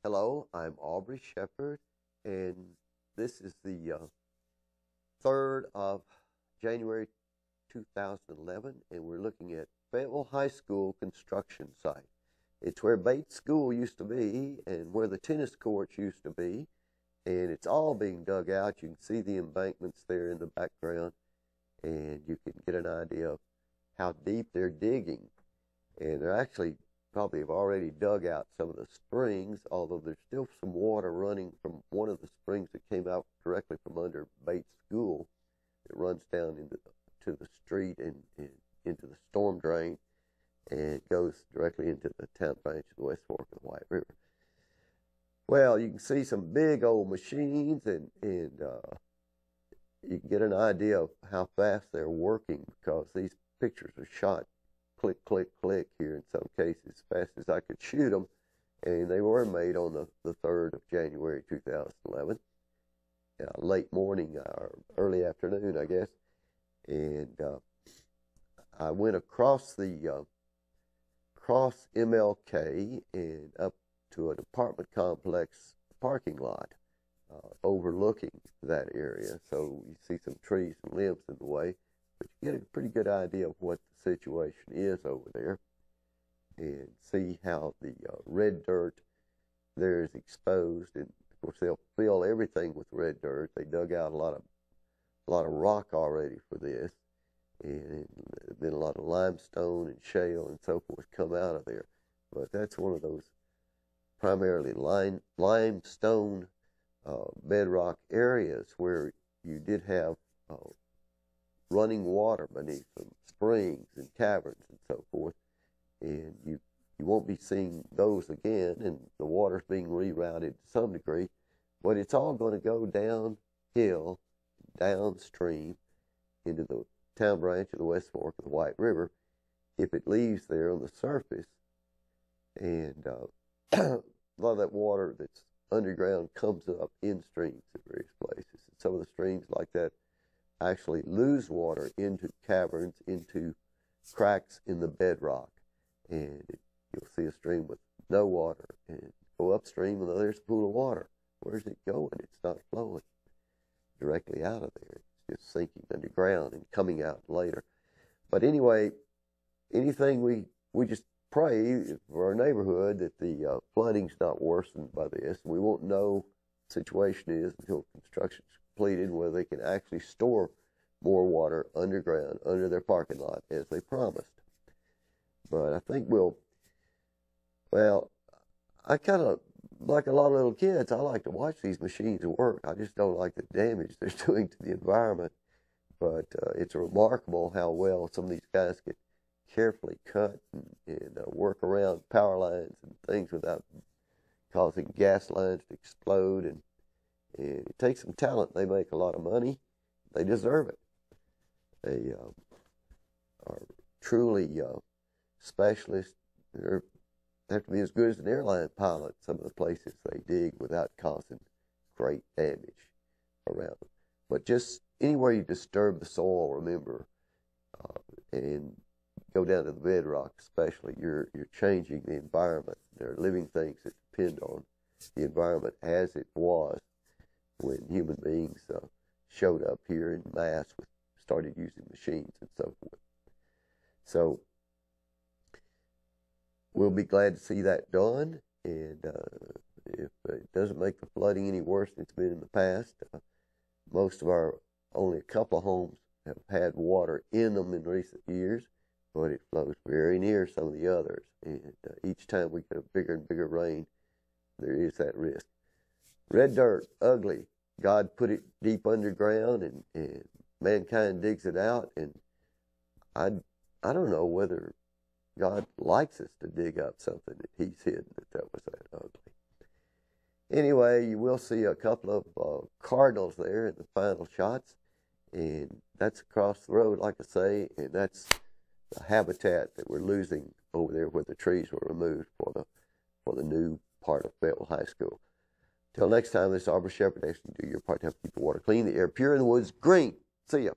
Hello, I'm Aubrey Shepherd, and this is the 3rd of January 2011, and we're looking at Fayetteville High School construction site. It's where Bates School used to be and where the tennis courts used to be, and it's all being dug out. You can see the embankments there in the background, and you can get an idea of how deep they're digging. And they're actually probably have already dug out some of the springs, although there's still some water running from one of the springs that came out directly from under Bates School. It runs down to the street and into the storm drain, and it goes directly into the town branch of the West Fork of the White River. Well, you can see some big old machines, and you can get an idea of how fast they're working, because these pictures are shot click, click, click here in some cases, as fast as I could shoot them, and they were made on the 3rd of January 2011, late morning or early afternoon, I guess. And I went across the cross MLK and up to an apartment complex parking lot overlooking that area. So you see some trees and limbs in the way, but you get a pretty good idea of what the situation is over there, and see how the red dirt there is exposed. And of course they'll fill everything with red dirt. They dug out a lot of rock already for this, and there's been a lot of limestone and shale and so forth come out of there. But that's one of those primarily limestone bedrock areas where you did have running water beneath them, springs and caverns and so forth, and you won't be seeing those again, and the water's being rerouted to some degree, but it's all going to go downhill, downstream into the town branch of the West Fork of the White River if it leaves there on the surface. And a lot of that water that's underground comes up in streams at various places, and some of the streams like that actually lose water into caverns, into cracks in the bedrock, and you'll see a stream with no water and go upstream, and there's a pool of water. Where's it going? It's not flowing directly out of there. It's just sinking underground and coming out later. But anyway, anything we just pray for our neighborhood that the flooding's not worsened by this. We won't know what the situation is until construction's completed, whether they can actually store more water underground under their parking lot as they promised. But I think I kind of, like a lot of little kids, I like to watch these machines work. I just don't like the damage they're doing to the environment. But it's remarkable how well some of these guys get carefully cut and work around power lines and things without causing gas lines to explode. And it takes some talent. They make a lot of money. They deserve it. They are truly specialists. They have to be as good as an airline pilot, some of the places they dig without causing great damage around them. But just anywhere you disturb the soil, remember, and go down to the bedrock especially, you're changing the environment. There are living things that depend on the environment as it was when human beings showed up here in mass, started using machines and so forth. So we'll be glad to see that done, and if it doesn't make the flooding any worse than it's been in the past, only a couple of homes have had water in them in recent years, but it flows very near some of the others, and each time we get a bigger and bigger rain, there is that risk. Red dirt, ugly. God put it deep underground, and mankind digs it out, and I don't know whether God likes us to dig up something that he's hidden that was that ugly. Anyway, you will see a couple of cardinals there in the final shots, and that's across the road, like I say, and that's the habitat that we're losing over there where the trees were removed for the new part of Fayetteville High School. Till next time, this is Aubrey Shepherd asking you to do your part to help keep the water clean, the air pure, and the woods green. See ya.